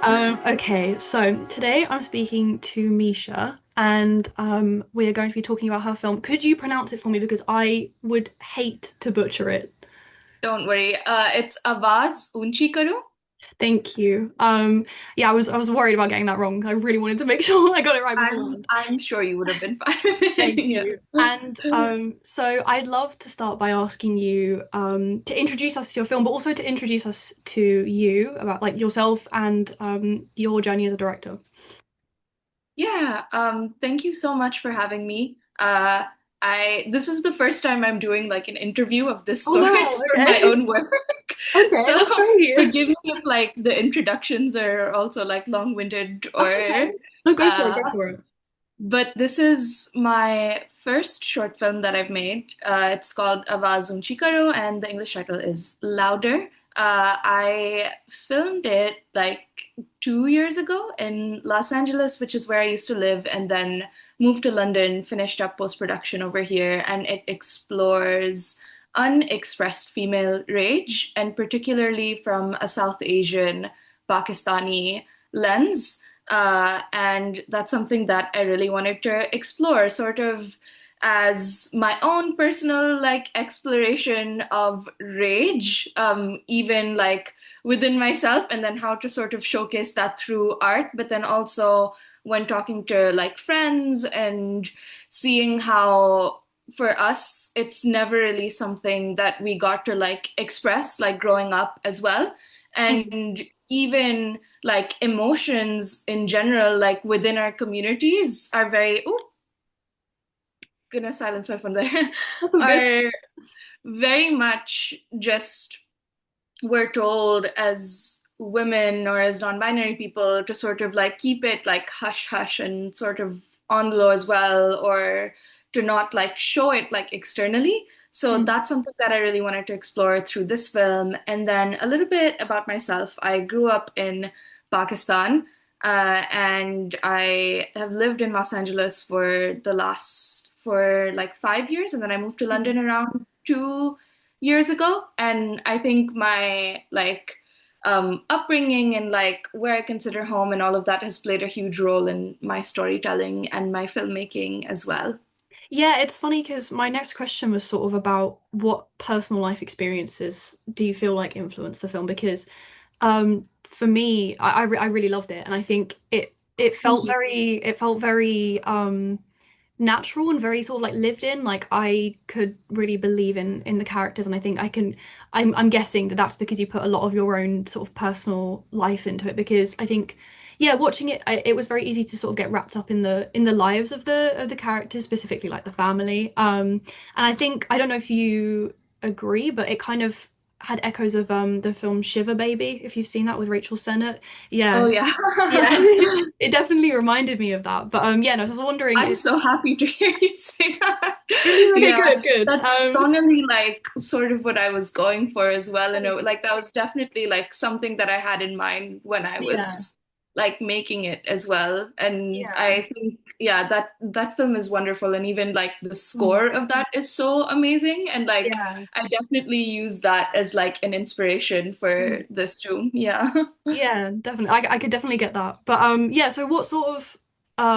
Okay, so today I'm speaking to Misha, and we are going to be talking about her film. Could you pronounce it for me? Because I would hate to butcher it. Don't worry. It's Awaaz Oonchi Karo. Thank you. Yeah, I was worried about getting that wrong. I really wanted to make sure I got it right I'm beforehand. I'm sure you would have been fine. Thank Yeah. you. And so I'd love to start by asking you to introduce us to your film, but also to introduce us to you about like yourself and your journey as a director. Yeah. Thank you so much for having me. I This is the first time I'm doing like an interview of this Oh sort no, for my okay. own work. Okay, So that's great. forgive me if like the introductions are also like long-winded That's or okay. No, go for it, uh go for it. but this is my first short film that I've made. It's called Awaaz Oonchi Karo, and the English title is Louder. I filmed it like 2 years ago in Los Angeles, which is where I used to live, and then moved to London, finished up post-production over here, and it explores unexpressed female rage, and particularly from a South Asian, Pakistani lens. And that's something that I really wanted to explore, sort of as my own personal like exploration of rage, even like within myself, and then how to sort of showcase that through art, but then also when talking to like friends and seeing how for us it's never really something that we got to like express like growing up as well. Mm, And even like emotions in general, like within our communities, are very, oh, goodness, silence my phone there, that's all good. are very much just we're told as women or as non-binary people to sort of like keep it like hush hush and sort of on the low as well, or to not like show it like externally. So Mm, that's something that I really wanted to explore through this film. And then a little bit about myself. I grew up in Pakistan, and I have lived in Los Angeles for like 5 years, and then I moved to mm. London around 2 years ago. And I think my like upbringing and like where I consider home and all of that has played a huge role in my storytelling and my filmmaking as well. Yeah, it's funny because my next question was sort of about what personal life experiences do you feel like influenced the film? Because for me, I really loved it, and I think it Thank felt you. very natural and very sort of like lived in. Like I could really believe in the characters, and I think I'm guessing that that's because you put a lot of your own sort of personal life into it. Because I think, yeah, watching it, it was very easy to sort of get wrapped up in the lives of the characters, specifically like the family. And I think I don't know if you agree, but it kind of had echoes of the film Shiver Baby, if you've seen that with Rachel Sennett. Oh Yeah. yeah. Yeah. It definitely reminded me of that. But yeah, no, so I was wondering I'm if so happy to hear you say that. really, really Yeah, good, good. that's totally like sort of what I was going for as well. And like that was definitely like something that I had in mind when I Yeah. was like making it as well. And Yeah. I think, yeah, that film is wonderful. And even like the Mm. score of that is so amazing. And like Yeah. I definitely use that as like an inspiration for Mm. this too. Yeah. Yeah, definitely. I could definitely get that. But yeah, so what sort of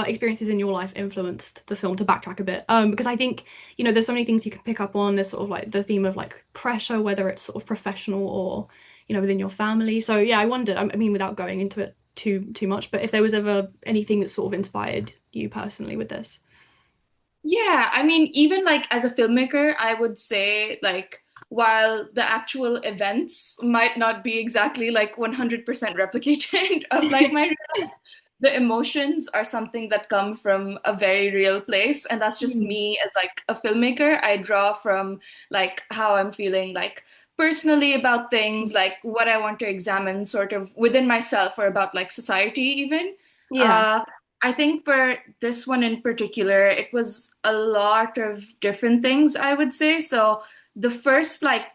experiences in your life influenced the film, to backtrack a bit? Because I think, there's so many things you can pick up on. There's sort of like the theme of like pressure, whether it's sort of professional or, within your family. So yeah, I wondered, I mean, without going into it too much, but if there was ever anything that sort of inspired you personally with this. Yeah, I mean, even like as a filmmaker, I would say like while the actual events might not be exactly like 100% replicated of like my real life, the emotions are something that come from a very real place. And that's just Mm. me as like a filmmaker. I draw from like how I'm feeling like personally about things, like what I want to examine sort of within myself or about like society even. Yeah. Uh, I think for this one in particular, it was a lot of different things, I would say. So the first like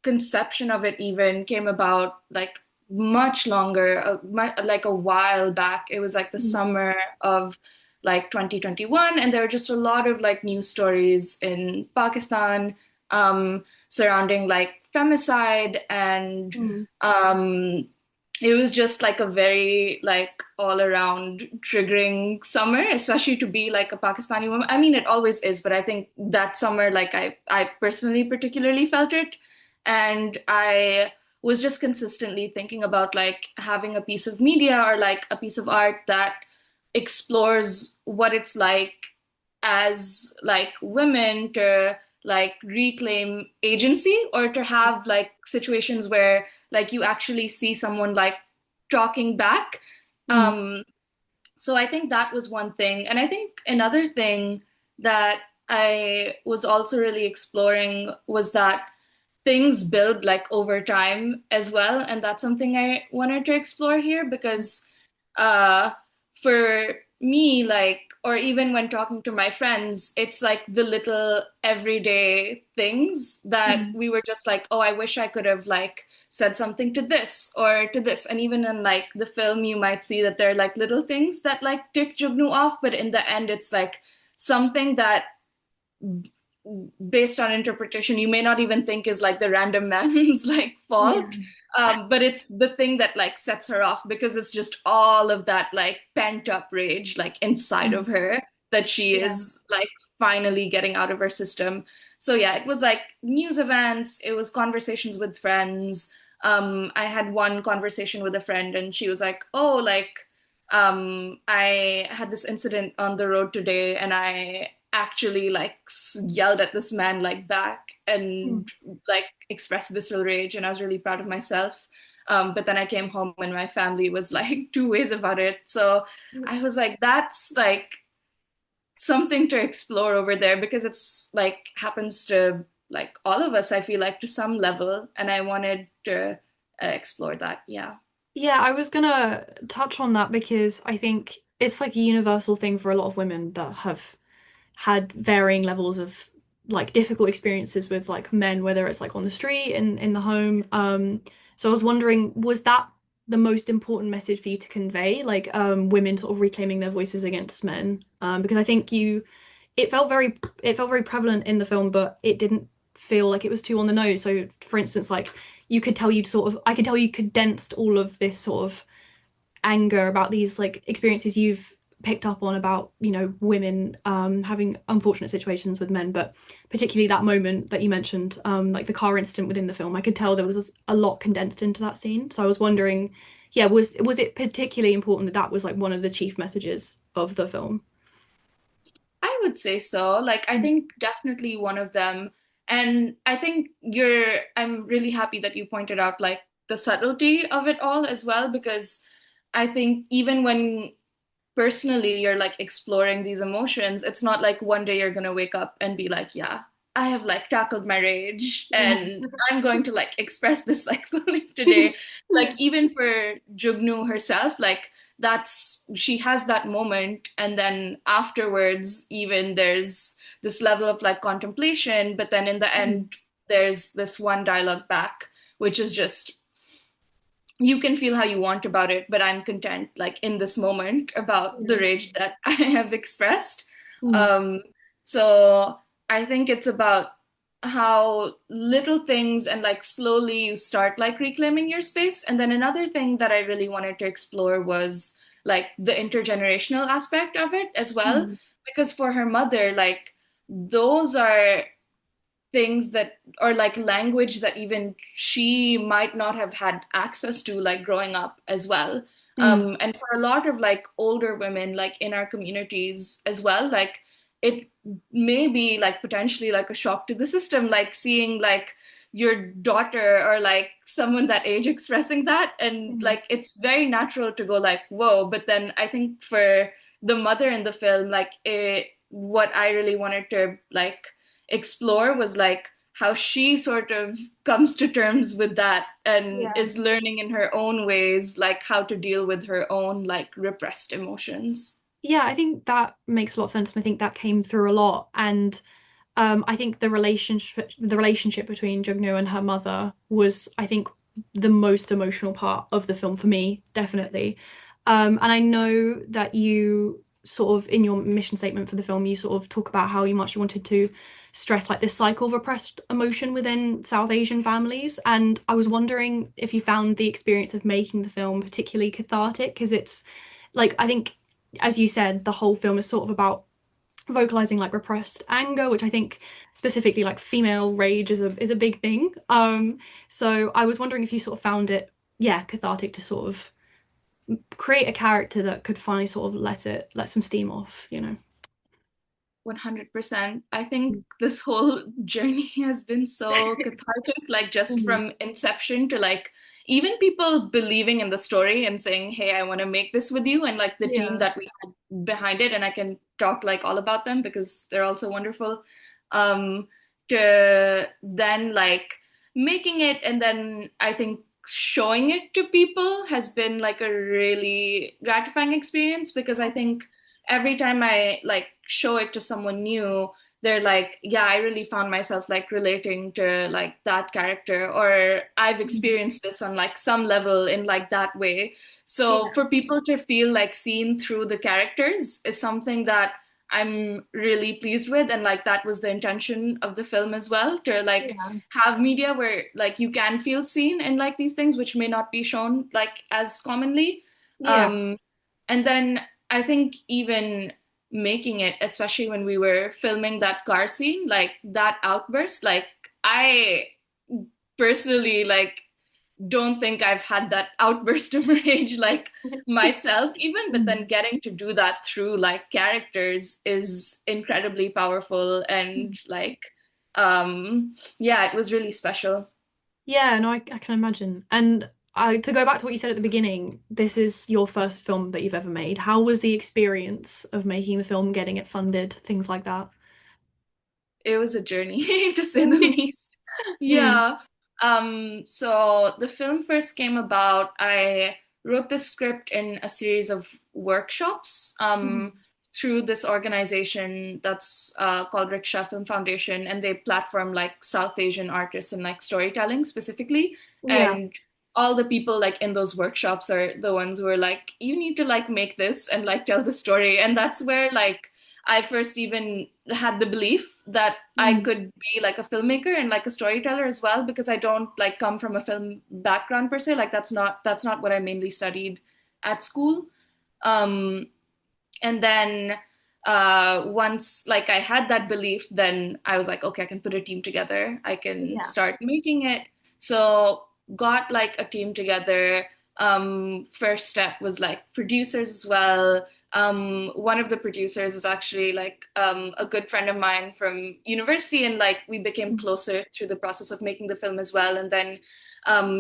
conception of it even came about like much longer, like a while back. It was like the Mm. summer of like 2021, and there were just a lot of like news stories in Pakistan, surrounding like femicide and Mm. um it was just like a very like all around triggering summer, especially to be like a Pakistani woman. I mean, it always is, but I think that summer, like I personally particularly felt it. And I was just consistently thinking about like having a piece of media or like a piece of art that explores what it's like as like women to like reclaim agency, or to have like situations where like you actually see someone like talking back. Mm. um so I think that was one thing, and I think another thing that I was also really exploring was that things build like over time as well, and that's something I wanted to explore here, because uh for me, like, or even when talking to my friends, it's like the little everyday things that Mm. we were just like, oh, I wish I could have like said something to this or to this. And even in like the film, you might see that there are like little things that like tick Jugnu off, but in the end it's like something that, based on interpretation, you may not even think is like the random man's like Yeah. fault. But it's the thing that like sets her off, because it's just all of that like pent up rage like inside Mm. of her that she Yeah. is like finally getting out of her system. So yeah, it was like news events, it was conversations with friends. I had one conversation with a friend and she was like, oh, like, I had this incident on the road today and I actually like yelled at this man like back Mm. and like expressed visceral rage, and I was really proud of myself. But then I came home and my family was like two ways about it. So I was like, that's like something to explore over there, because it's like happens to like all of us, I feel like, to some level, and I wanted to explore that. Yeah. Yeah, I was gonna touch on that because I think it's like a universal thing for a lot of women that have had varying levels of like difficult experiences with like men, whether it's like on the street and in the home. So I was wondering, was that the most important message for you to convey, like women sort of reclaiming their voices against men? Because I think it felt very prevalent in the film, but it didn't feel like it was too on the nose. So for instance, like you could tell you'd sort of I could tell you condensed all of this sort of anger about these like experiences you've picked up on about, you know, women having unfortunate situations with men, but particularly that moment that you mentioned, like the car incident within the film, I could tell there was a lot condensed into that scene. So I was wondering, yeah, was it particularly important that that was like one of the chief messages of the film? I would say so. Like, I think definitely one of them. And I think I'm really happy that you pointed out like the subtlety of it all as well, because I think even when personally you're like exploring these emotions, it's not like one day you're gonna wake up and be like, yeah, I have like tackled my rage Yeah. and I'm going to like express this like fully today. Like even for Jugnu herself, like she has that moment, and then afterwards even there's this level of like contemplation, but then in the end there's this one dialogue back, which is just, you can feel how you want about it, but I'm content, like in this moment, about the rage that I have expressed. Mm. Um, so I think it's about how little things and like slowly you start like reclaiming your space. And then another thing that I really wanted to explore was like the intergenerational aspect of it as well. Mm. Because for her mother, like those are things that, or like language that even she might not have had access to like growing up as well. Mm. And for a lot of like older women like in our communities as well, like it may be like potentially like a shock to the system, like seeing like your daughter or like someone that age expressing that, and Mm. like it's very natural to go like whoa. But then I think for the mother in the film, like what I really wanted to like explore was like how she sort of comes to terms with that and Yeah. is learning in her own ways like how to deal with her own like repressed emotions. Yeah, I think that makes a lot of sense, and I think that came through a lot. And I think the relationship between Jugnu and her mother was, I think, the most emotional part of the film for me, definitely. And I know that you sort of in your mission statement for the film, you sort of talk about how you much you wanted to stress like this cycle of repressed emotion within South Asian families. And I was wondering if you found the experience of making the film particularly cathartic, because it's like I think, as you said, the whole film is sort of about vocalizing like repressed anger, which I think specifically like female rage is a big thing. So I was wondering if you sort of found it, yeah, cathartic to sort of create a character that could finally sort of let some steam off, you know. 100%. I think this whole journey has been so cathartic, like just Mm. from inception to like even people believing in the story and saying, "Hey, I want to make this with you," and like the team Yeah. that we had behind it, and I can talk like all about them because they're also wonderful. Um, to then like making it and then I think showing it to people has been like a really gratifying experience because I think every time I like show it to someone new, they're like, yeah, I really found myself like relating to like that character, or I've Mm. experienced this on like some level in like that way. So Yeah. for people to feel like seen through the characters is something that I'm really pleased with. And like that was the intention of the film as well, to like Yeah. have media where like you can feel seen in like these things which may not be shown like as commonly. Yeah. Um, and then I think even making it, especially when we were filming that car scene, like that outburst, like I personally like don't think I've had that outburst of rage like myself even, but Mm. then getting to do that through like characters is incredibly powerful and like yeah, it was really special. Yeah, no, I can imagine. And to go back to what you said at the beginning, this is your first film that you've ever made. How was the experience of making the film, getting it funded, things like that? It was a journey to say the least. Mm. Yeah. So the film first came about. I wrote the script in a series of workshops Mm. through this organization that's called Rickshaw Film Foundation, and they platform like South Asian artists and like storytelling specifically. Yeah. And all the people like in those workshops are the ones who are like, you need to like make this and like tell the story. And that's where like I first even had the belief that I Mm. could be like a filmmaker and like a storyteller as well, because I don't like come from a film background per se. Like that's not what I mainly studied at school. Um, and then once like I had that belief, then I was like, okay, I can put a team together. I can Yeah. start making it. So got like a team together. First step was like producers as well. One of the producers is actually like a good friend of mine from university, and like we became Mm. closer through the process of making the film as well. And then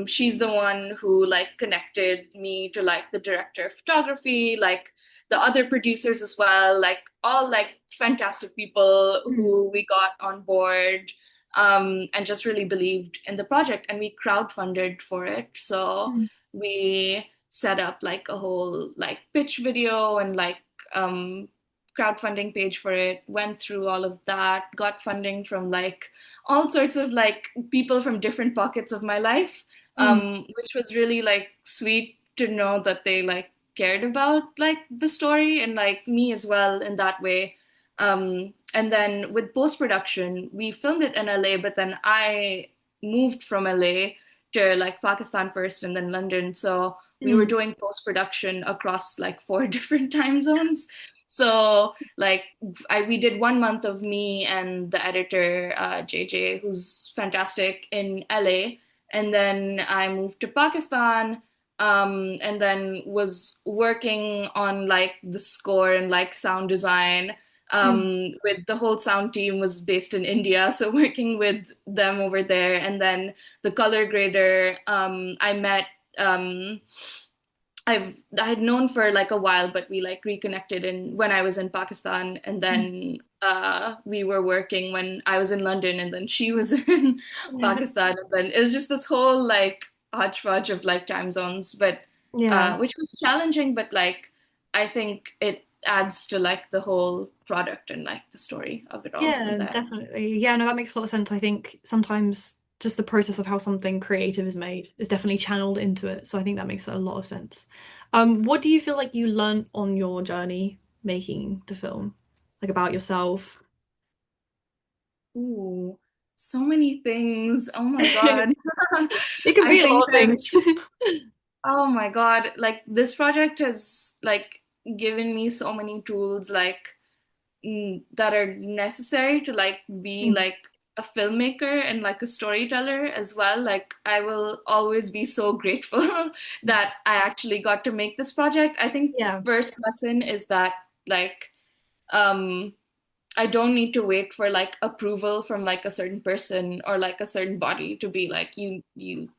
she's the one who like connected me to like the director of photography, like the other producers as well, like all like fantastic people Mm. who we got on board and just really believed in the project. And we crowdfunded for it. So Mm. we set up like a whole like pitch video and like um, crowdfunding page for it, went through all of that, got funding from like all sorts of like people from different pockets of my life, Mm. which was really like sweet to know that they like cared about like the story and like me as well in that way. And then with post production, we filmed it in LA, but then I moved from LA to like Pakistan first and then London. So we were Mm. doing post production across like four different time zones. So like we did 1 month of me and the editor JJ, who's fantastic in LA, and then I moved to Pakistan, and then was working on like the score and like sound design. Mm. With the whole sound team was based in India, so working with them over there, and then the color grader I met. Um, I had known for like a while, but we like reconnected in when I was in Pakistan, and Mm. then we were working when I was in London, and then she was in Yeah. Pakistan, and then it was just this whole like hodgepodge of like time zones, but Yeah. which was challenging, but like I think it adds to like the whole product and like the story of it all in Yeah, there. definitely. Yeah, no, that makes a lot of sense. I think sometimes just the process of how something creative is made is definitely channeled into it. So I think that makes a lot of sense. What do you feel like you learned on your journey making the film? Like about yourself? Ooh, so many things. Oh my God. It can I be a think lot of I've things. Oh my God, like this project has like given me so many tools like that are necessary to like be Mm. like a filmmaker and like a storyteller as well. Like I will always be so grateful that I actually got to make this project. I think Yeah. first lesson is that like um I don't need to wait for like approval from like a certain person or like a certain body to be like you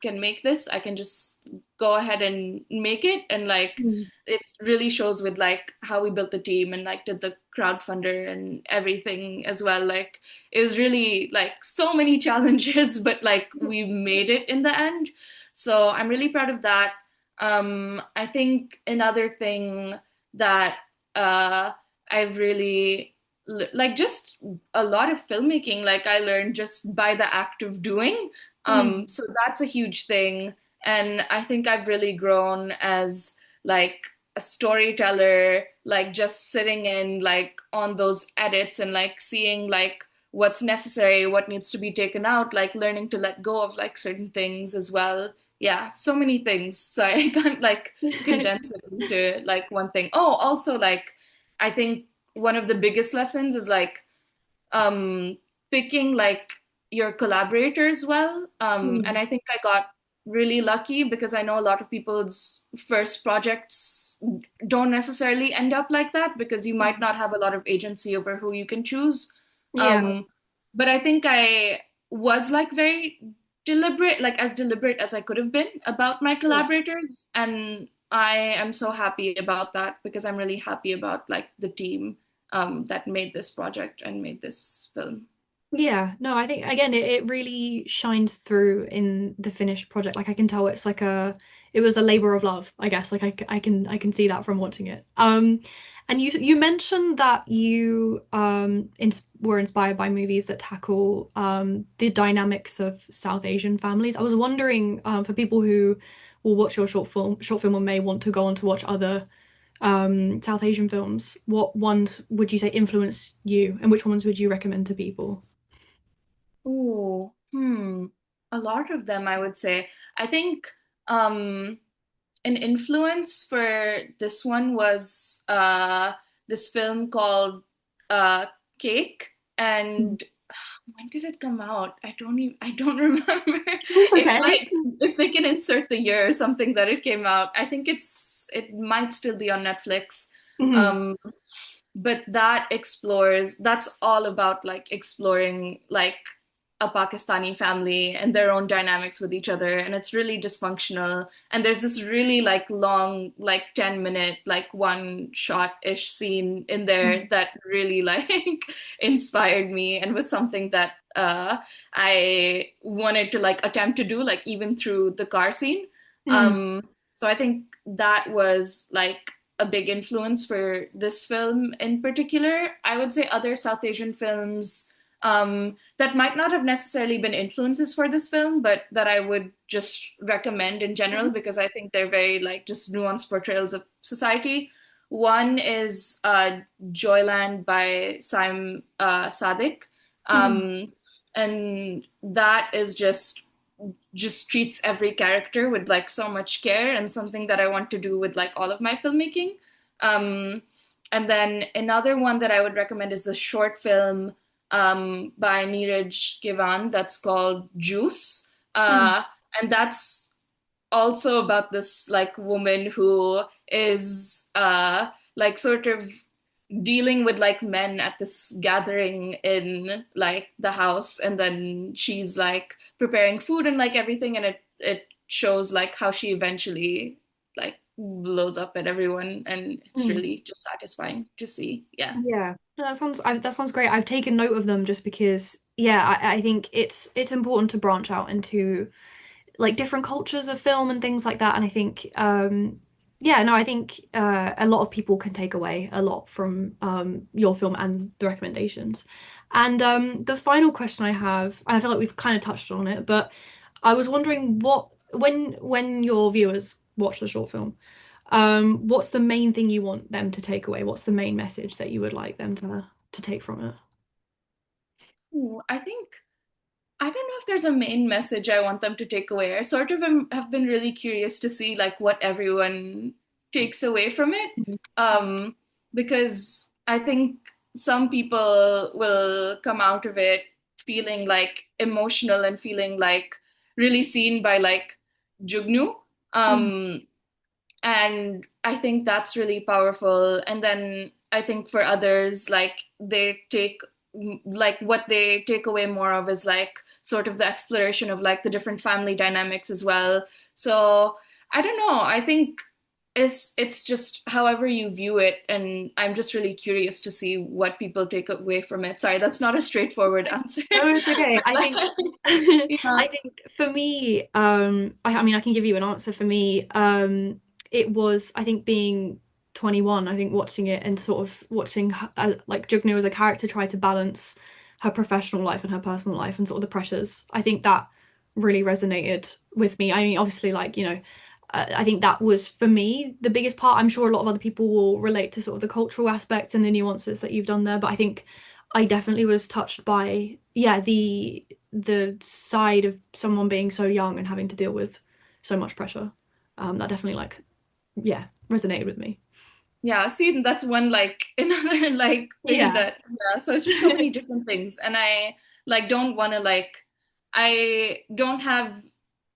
can make this. I can just go ahead and make it, and like Mm. it really shows with like how we built the team and like did the crowdfunder and everything as well. Like it was really like so many challenges, but like we made it in the end. So I'm really proud of that. I think another thing that uh I've really like just a lot of filmmaking like I learned just by the act of doing. Mm. So that's a huge thing, and I think I've really grown as like a storyteller, like just sitting in like on those edits and like seeing like what's necessary, what needs to be taken out, like learning to let go of like certain things as well. Yeah, so many things, so I can't like condense it into like one thing. Oh, also like I think one of the biggest lessons is like um, picking like your collaborators well. And Mm. I think I got really lucky because I know a lot of people's first projects don't necessarily end up like that because you might not have a lot of agency over who you can choose. Yeah. Um, but I think I was like very deliberate, like as deliberate as I could have been about my Yeah. collaborators. And I am so happy about that because I'm really happy about like the team that made this project and made this film. Yeah, no, I think again it really shines through in the finished project. Like I can tell it's like it was a labor of love, I guess. Like I can see that from watching it. And you mentioned that you were inspired by movies that tackle the dynamics of South Asian families. I was wondering for people who will watch your short film or may want to go on to watch other South Asian films, what ones would you say influenced you, and which ones would you recommend to people? Oh, a lot of them, I would say. I think um, an influence for this one was this film called uh, Cake, and when did it come out? I don't remember if Okay. like if they can insert the year or something that it came out. I think it might still be on Netflix. Mhm. Um, but that's all about like exploring like a Pakistani family and their own dynamics with each other, and it's really dysfunctional. And there's this really like long, like 10-minute, like one shot-ish scene in there that really like inspired me and was something that I wanted to like attempt to do, like even through the car scene. Mm. Um, so I think that was like a big influence for this film in particular. I would say other South Asian films that might not have necessarily been influences for this film, but that I would just recommend in general because I think they're very like just nuanced portrayals of society. One is Joyland by Saim Sadiq. Mhm. Um, and that is just treats every character with like so much care and something that I want to do with like all of my filmmaking. Um, and then another one that I would recommend is the short film by Neeraj Givan that's called Juice. Mm. And that's also about this like woman who is like sort of dealing with like men at this gathering in like the house, and then she's like preparing food and like everything, and it shows like how she eventually like blows up at everyone, and it's Mm. really just satisfying to see. Yeah. Yeah. No, that sounds great. I've taken note of them just because, yeah, I think it's important to branch out into like different cultures of film and things like that. And I think, yeah, no, I think a lot of people can take away a lot from your film and the recommendations. And the final question I have, and I feel like we've kind of touched on it, but I was wondering when your viewers watch the short film. What's the main thing you want them to take away? What's the main message that you would like them to take from it? Ooh, I don't know if there's a main message I want them to take away. I sort of have been really curious to see like what everyone takes away from it. Mhm. Um, because I think some people will come out of it feeling like emotional and feeling like really seen by like Jugnu. Mm, Um, and I think that's really powerful. And then I think for others, like they take like what they take away more of is like sort of the exploration of like the different family dynamics as well. So I don't know. I think it's just however you view it, and I'm just really curious to see what people take away from it. Sorry, that's not a straightforward answer. no, it's okay. I think But, yeah. I think for me, I mean I can give you an answer for me. It was I think being 21, I think watching it and sort of watching like Jugnu as a character try to balance her professional life and her personal life and sort of the pressures. I think that really resonated with me. I mean, obviously, like, I think that was for me the biggest part. I'm sure a lot of other people will relate to sort of the cultural aspects and the nuances that you've done there, but I think I definitely was touched by, yeah, the side of someone being so young and having to deal with so much pressure. That definitely like, yeah, resonated with me. Yeah, see, that's one like another like thing Yeah. that yeah, so it's just so many different things. And I like don't want to like I don't have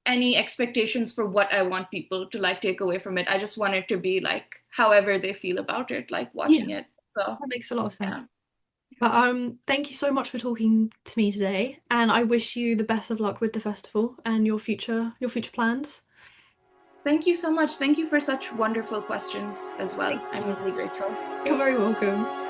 any expectations for what I want people to like take away from it. I just want it to be like however they feel about it, like Yeah, watching it. So, that makes a lot of yeah. sense. But thank you so much for talking to me today, and I wish you the best of luck with the festival and your future plans. Thank you so much. Thank you for such wonderful questions as well. Thank I'm you. really grateful. You're very welcome.